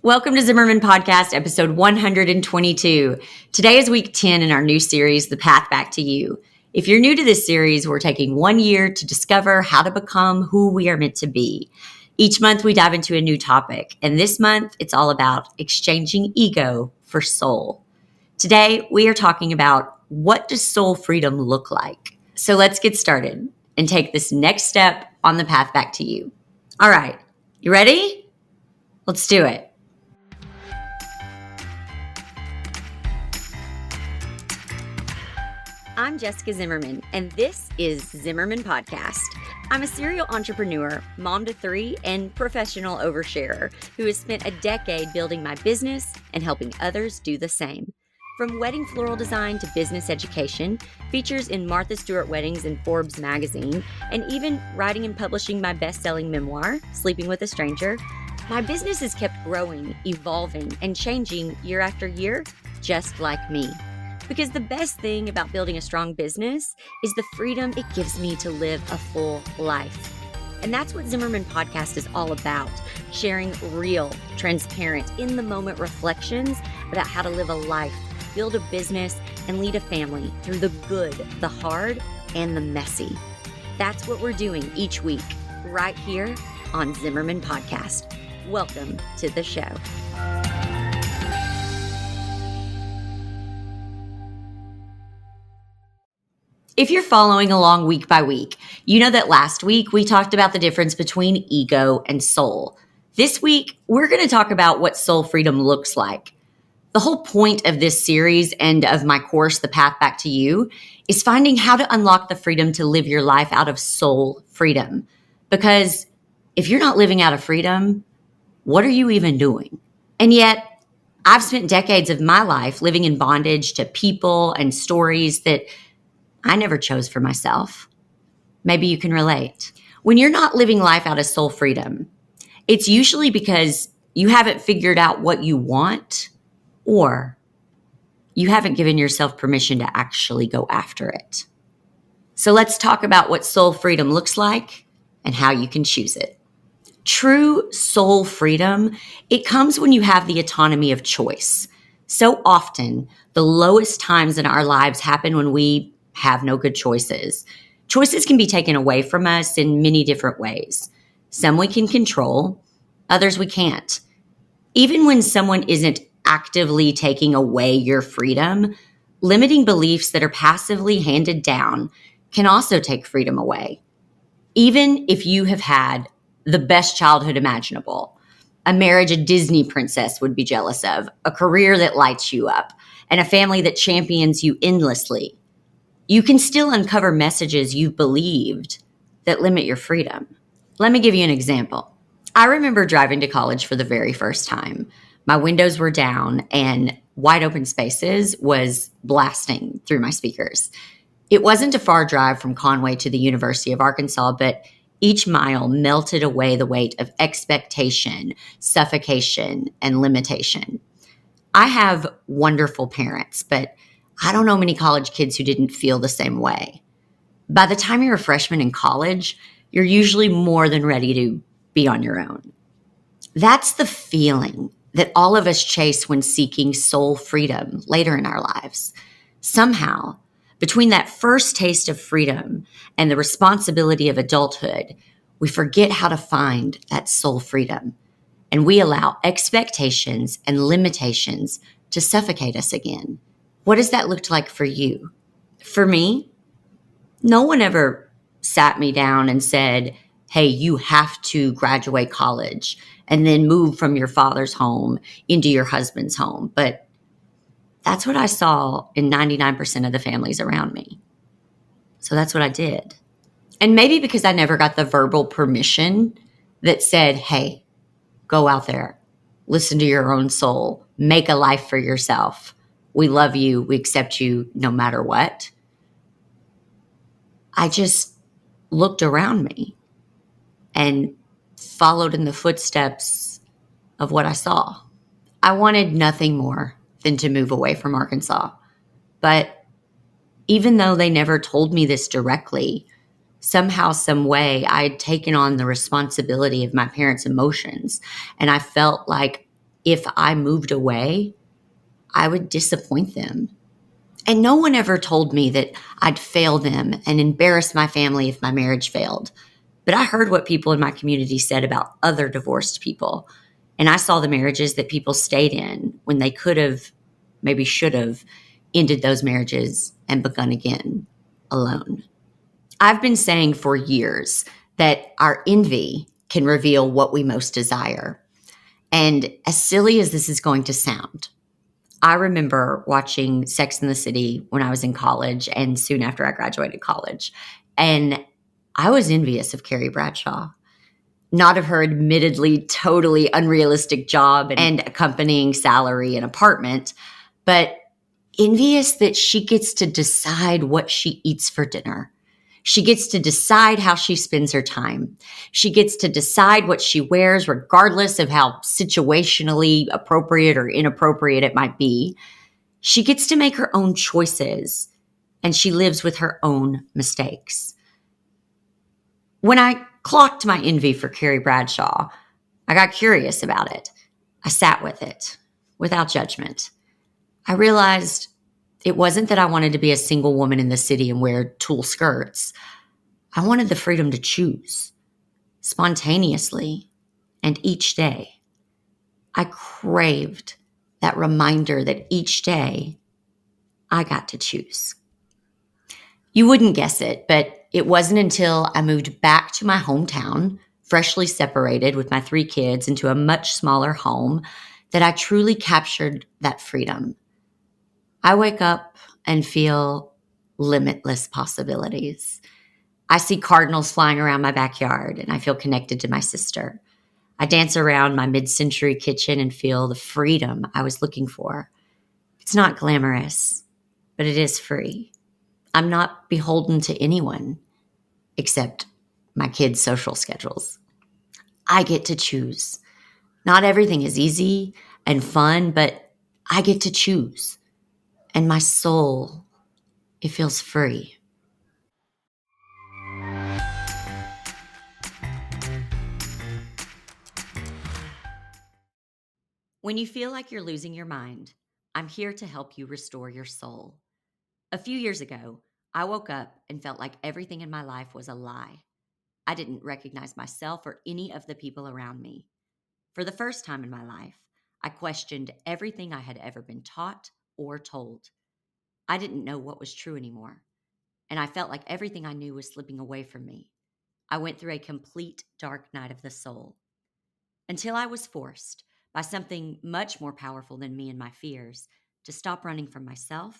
Welcome to Zimmerman Podcast, episode 122. Today is week 10 in our new series, The Path Back to You. If you're new to this series, we're taking 1 year to discover how to become who we are meant to be. Each month, we dive into a new topic, and this month, it's all about exchanging ego for soul. Today, we are talking about what does soul freedom look like? So let's get started and take this next step on the path back to you. All right, you ready? Let's do it. I'm Jessica Zimmerman, and this is Zimmerman Podcast. I'm a serial entrepreneur, mom to 3, and professional oversharer who has spent a decade building my business and helping others do the same. From wedding floral design to business education, features in Martha Stewart Weddings and Forbes magazine, and even writing and publishing my best-selling memoir, Sleeping with a Stranger, my business has kept growing, evolving, and changing year after year, just like me. Because the best thing about building a strong business is the freedom it gives me to live a full life. And that's what Zimmerman Podcast is all about, sharing real, transparent, in-the-moment reflections about how to live a life, build a business, and lead a family through the good, the hard, and the messy. That's what we're doing each week, right here on Zimmerman Podcast. Welcome to the show. If you're following along week by week, you know that last week we talked about the difference between ego and soul. This week, we're going to talk about what soul freedom looks like. The whole point of this series and of my course, The Path Back to You, is finding how to unlock the freedom to live your life out of soul freedom. Because if you're not living out of freedom, what are you even doing? And yet, I've spent decades of my life living in bondage to people and stories that I never chose for myself. Maybe you can relate. When you're not living life out of soul freedom, it's usually because you haven't figured out what you want or you haven't given yourself permission to actually go after it. So let's talk about what soul freedom looks like and how you can choose it. True soul freedom, it comes when you have the autonomy of choice. So often, the lowest times in our lives happen when we have no good choices. Choices can be taken away from us in many different ways. Some we can control, others we can't. Even when someone isn't actively taking away your freedom, limiting beliefs that are passively handed down can also take freedom away. Even if you have had the best childhood imaginable, a marriage a Disney princess would be jealous of, a career that lights you up, and a family that champions you endlessly, you can still uncover messages you've believed that limit your freedom. Let me give you an example. I remember driving to college for the very first time. My windows were down and Wide Open Spaces was blasting through my speakers. It wasn't a far drive from Conway to the University of Arkansas, but each mile melted away the weight of expectation, suffocation, and limitation. I have wonderful parents, but I don't know many college kids who didn't feel the same way. By the time you're a freshman in college, you're usually more than ready to be on your own. That's the feeling that all of us chase when seeking soul freedom later in our lives. Somehow, between that first taste of freedom and the responsibility of adulthood, we forget how to find that soul freedom, and we allow expectations and limitations to suffocate us again. What does that look like for you? For me, no one ever sat me down and said, hey, you have to graduate college and then move from your father's home into your husband's home. But that's what I saw in 99% of the families around me. So that's what I did. And maybe because I never got the verbal permission that said, hey, go out there, listen to your own soul, make a life for yourself. We love you. We accept you no matter what. I just looked around me and followed in the footsteps of what I saw. I wanted nothing more than to move away from Arkansas. But even though they never told me this directly, somehow, some way, I had taken on the responsibility of my parents' emotions. And I felt like if I moved away, I would disappoint them. And no one ever told me that I'd fail them and embarrass my family if my marriage failed. But I heard what people in my community said about other divorced people. And I saw the marriages that people stayed in when they could have, maybe should have, ended those marriages and begun again alone. I've been saying for years that our envy can reveal what we most desire. And as silly as this is going to sound, I remember watching Sex and the City when I was in college and soon after I graduated college. And I was envious of Carrie Bradshaw, not of her admittedly totally unrealistic job and accompanying salary and apartment, but envious that she gets to decide what she eats for dinner. She gets to decide how she spends her time. She gets to decide what she wears, regardless of how situationally appropriate or inappropriate it might be. She gets to make her own choices, and she lives with her own mistakes. When I clocked my envy for Carrie Bradshaw, I got curious about it. I sat with it without judgment. I realized it wasn't that I wanted to be a single woman in the city and wear tulle skirts. I wanted the freedom to choose spontaneously and each day. I craved that reminder that each day I got to choose. You wouldn't guess it, but it wasn't until I moved back to my hometown, freshly separated with my 3 kids into a much smaller home, that I truly captured that freedom. I wake up and feel limitless possibilities. I see cardinals flying around my backyard and I feel connected to my sister. I dance around my mid-century kitchen and feel the freedom I was looking for. It's not glamorous, but it is free. I'm not beholden to anyone except my kids' social schedules. I get to choose. Not everything is easy and fun, but I get to choose. And my soul, it feels free. When you feel like you're losing your mind, I'm here to help you restore your soul. A few years ago, I woke up and felt like everything in my life was a lie. I didn't recognize myself or any of the people around me. For the first time in my life, I questioned everything I had ever been taught or told. I didn't know what was true anymore, and I felt like everything I knew was slipping away from me. I went through a complete dark night of the soul until I was forced by something much more powerful than me and my fears to stop running from myself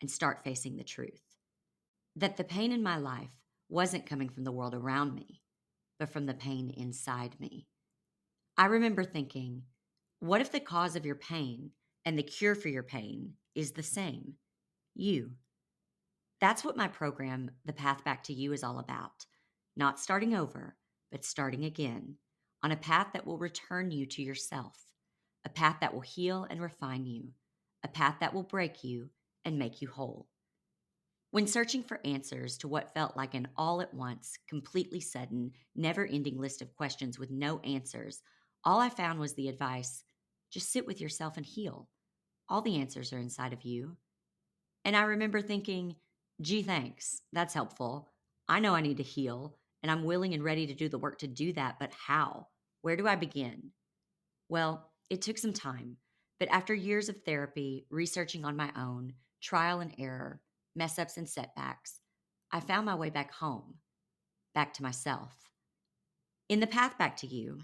and start facing the truth. That the pain in my life wasn't coming from the world around me, but from the pain inside me. I remember thinking, what if the cause of your pain and the cure for your pain is the same? You. That's what my program, The Path Back to You, is all about. Not starting over, but starting again on a path that will return you to yourself, a path that will heal and refine you, a path that will break you and make you whole. When searching for answers to what felt like an all at once, completely sudden, never ending list of questions with no answers, all I found was the advice just sit with yourself and heal. All the answers are inside of you. And I remember thinking, gee, thanks. That's helpful. I know I need to heal, and I'm willing and ready to do the work to do that, but how? Where do I begin? Well, it took some time, but after years of therapy, researching on my own, trial and error, mess ups and setbacks, I found my way back home, back to myself. In the path back to you,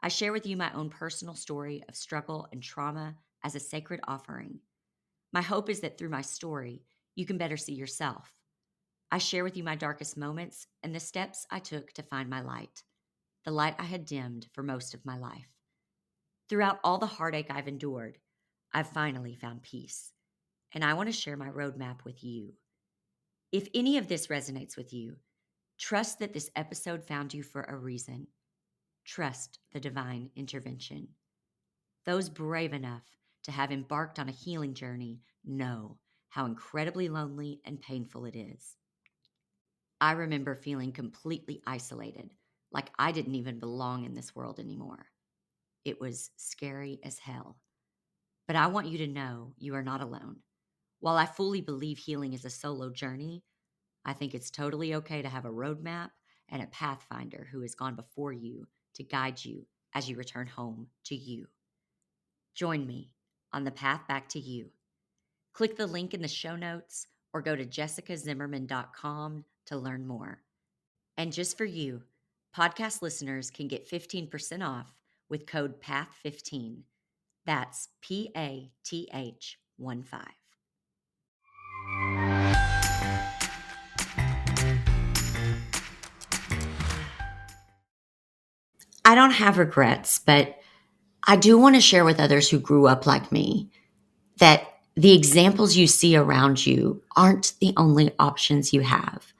I share with you my own personal story of struggle and trauma as a sacred offering. My hope is that through my story, you can better see yourself. I share with you my darkest moments and the steps I took to find my light, the light I had dimmed for most of my life. Throughout all the heartache I've endured, I've finally found peace, and I want to share my roadmap with you. If any of this resonates with you, trust that this episode found you for a reason. Trust the divine intervention. Those brave enough to have embarked on a healing journey know how incredibly lonely and painful it is. I remember feeling completely isolated, like I didn't even belong in this world anymore. It was scary as hell. But I want you to know you are not alone. While I fully believe healing is a solo journey, I think it's totally okay to have a roadmap and a pathfinder who has gone before you to guide you as you return home to you. Join me on the path back to you. Click the link in the show notes or go to jessicazimmerman.com to learn more. And just for you, podcast listeners can get 15% off with code PATH15. That's PATH15. I don't have regrets, but I do want to share with others who grew up like me that the examples you see around you aren't the only options you have.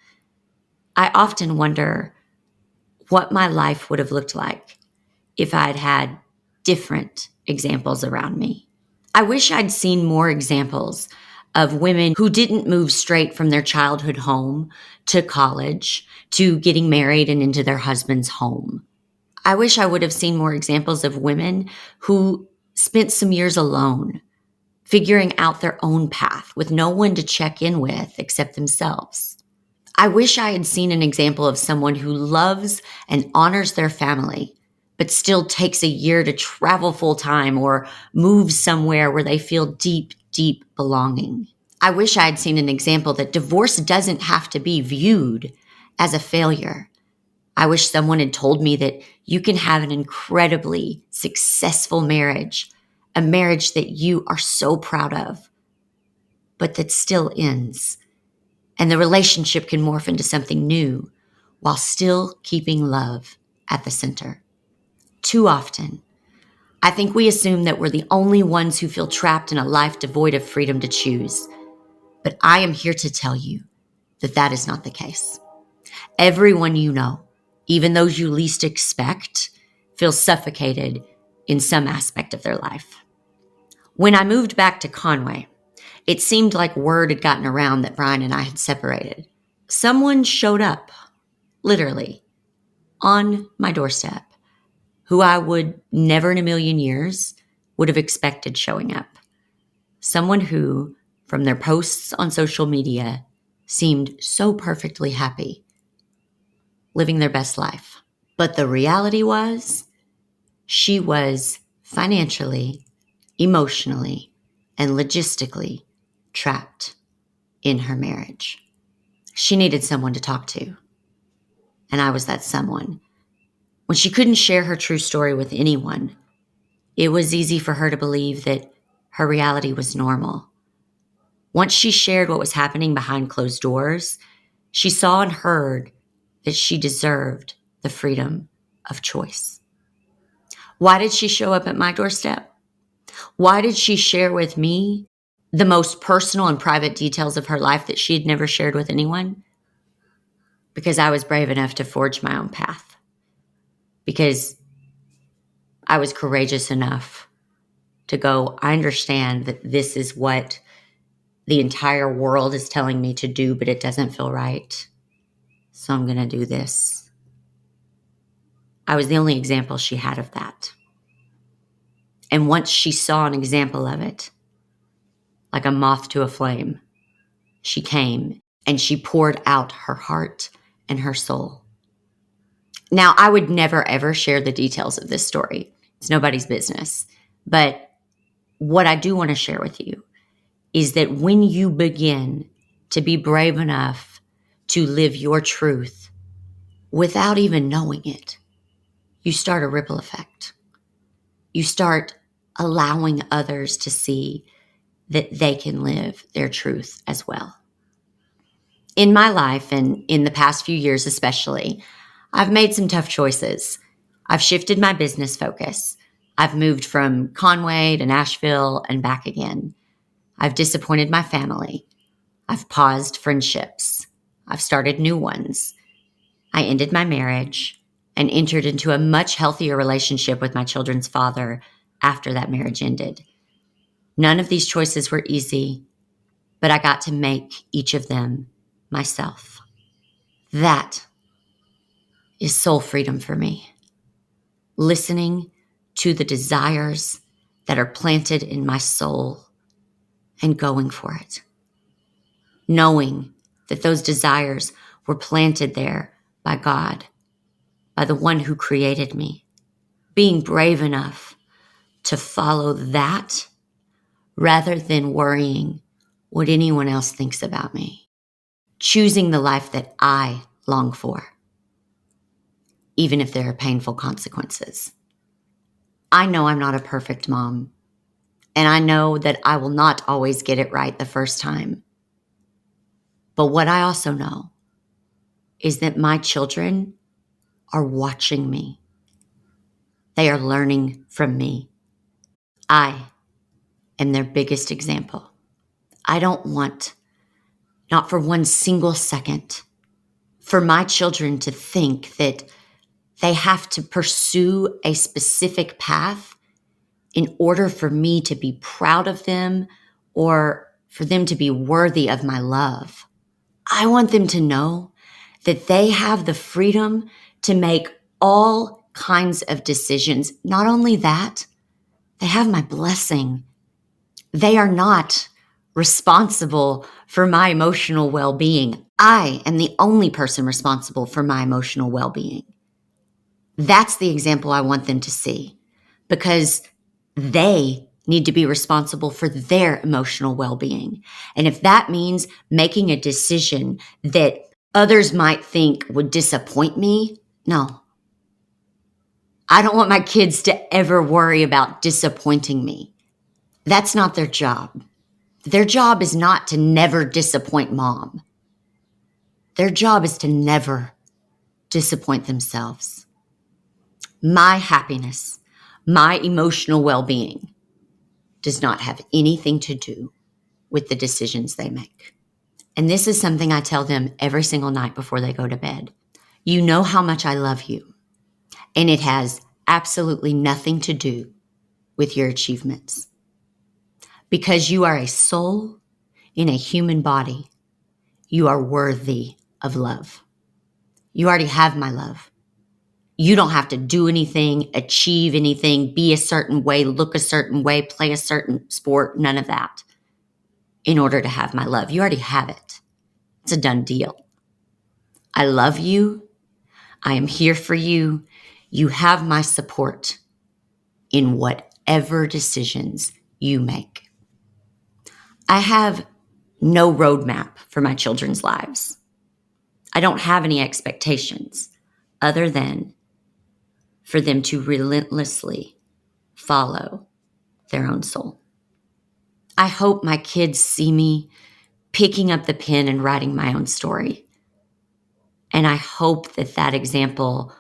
I often wonder what my life would have looked like if I'd had different examples around me. I wish I'd seen more examples of women who didn't move straight from their childhood home to college to getting married and into their husband's home. I wish I would have seen more examples of women who spent some years alone, figuring out their own path with no one to check in with except themselves. I wish I had seen an example of someone who loves and honors their family, but still takes a year to travel full time or move somewhere where they feel deep, deep belonging. I wish I had seen an example that divorce doesn't have to be viewed as a failure. I wish someone had told me that you can have an incredibly successful marriage, a marriage that you are so proud of, but that still ends. And the relationship can morph into something new while still keeping love at the center. Too often, I think we assume that we're the only ones who feel trapped in a life devoid of freedom to choose. But I am here to tell you that that is not the case. Everyone you know, even those you least expect, feels suffocated in some aspect of their life. When I moved back to Conway, it seemed like word had gotten around that Brian and I had separated. Someone showed up, literally, on my doorstep, who I would never in a million years would have expected showing up. Someone who, from their posts on social media, seemed so perfectly happy, living their best life. But the reality was, she was financially, emotionally, and logistically trapped in her marriage. She needed someone to talk to, and I was that someone. When she couldn't share her true story with anyone, it was easy for her to believe that her reality was normal. Once she shared what was happening behind closed doors, she saw and heard that she deserved the freedom of choice. Why did she show up at my doorstep? Why did she share with me the most personal and private details of her life that she had never shared with anyone? Because I was brave enough to forge my own path. Because I was courageous enough to go, I understand that this is what the entire world is telling me to do, but it doesn't feel right. So I'm going to do this. I was the only example she had of that. And once she saw an example of it, like a moth to a flame, she came and she poured out her heart and her soul. Now, I would never, ever share the details of this story. It's nobody's business. But what I do want to share with you is that when you begin to be brave enough to live your truth without even knowing it, you start a ripple effect. You start allowing others to see that they can live their truth as well. In my life, and in the past few years especially, I've made some tough choices. I've shifted my business focus. I've moved from Conway to Nashville and back again. I've disappointed my family. I've paused friendships. I've started new ones. I ended my marriage and entered into a much healthier relationship with my children's father after that marriage ended. None of these choices were easy, but I got to make each of them myself. That is soul freedom for me. Listening to the desires that are planted in my soul and going for it. Knowing that those desires were planted there by God, by the one who created me. Being brave enough to follow that rather than worrying what anyone else thinks about me. Choosing the life that I long for, even if there are painful consequences. I know I'm not a perfect mom, and I know that I will not always get it right the first time. But what I also know is that my children are watching me. They are learning from me. I am their biggest example. I don't want, not for one single second, for my children to think that they have to pursue a specific path in order for me to be proud of them or for them to be worthy of my love. I want them to know that they have the freedom to make all kinds of decisions. Not only that, they have my blessing. They are not responsible for my emotional well-being. I am the only person responsible for my emotional well-being. That's the example I want them to see, because they need to be responsible for their emotional well-being. And if that means making a decision that others might think would disappoint me, no. I don't want my kids to ever worry about disappointing me. That's not their job. Their job is not to never disappoint mom. Their job is to never disappoint themselves. My happiness, my emotional well-being does not have anything to do with the decisions they make. And this is something I tell them every single night before they go to bed. You know how much I love you, and it has absolutely nothing to do with your achievements. Because you are a soul in a human body, you are worthy of love. You already have my love. You don't have to do anything, achieve anything, be a certain way, look a certain way, play a certain sport, none of that, in order to have my love. You already have it. It's a done deal. I love you. I am here for you. You have my support in whatever decisions you make. I have no roadmap for my children's lives. I don't have any expectations other than for them to relentlessly follow their own soul. I hope my kids see me picking up the pen and writing my own story. And I hope that that example,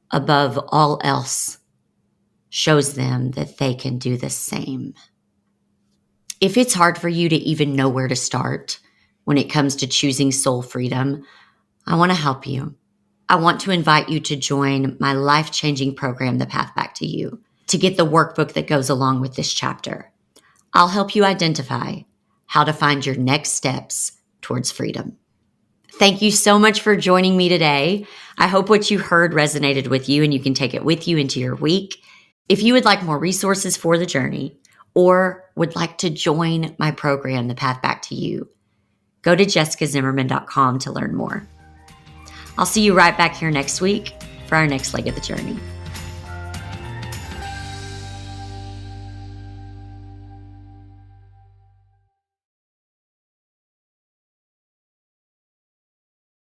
above all else, shows them that they can do the same. If it's hard for you to even know where to start when it comes to choosing soul freedom, I want to help you. I want to invite you to join my life-changing program, The Path Back to You, to get the workbook that goes along with this chapter. I'll help you identify how to find your next steps towards freedom. Thank you so much for joining me today. I hope what you heard resonated with you and you can take it with you into your week. If you would like more resources for the journey or would like to join my program, The Path Back to You, go to jessicazimmerman.com to learn more. I'll see you right back here next week for our next leg of the journey.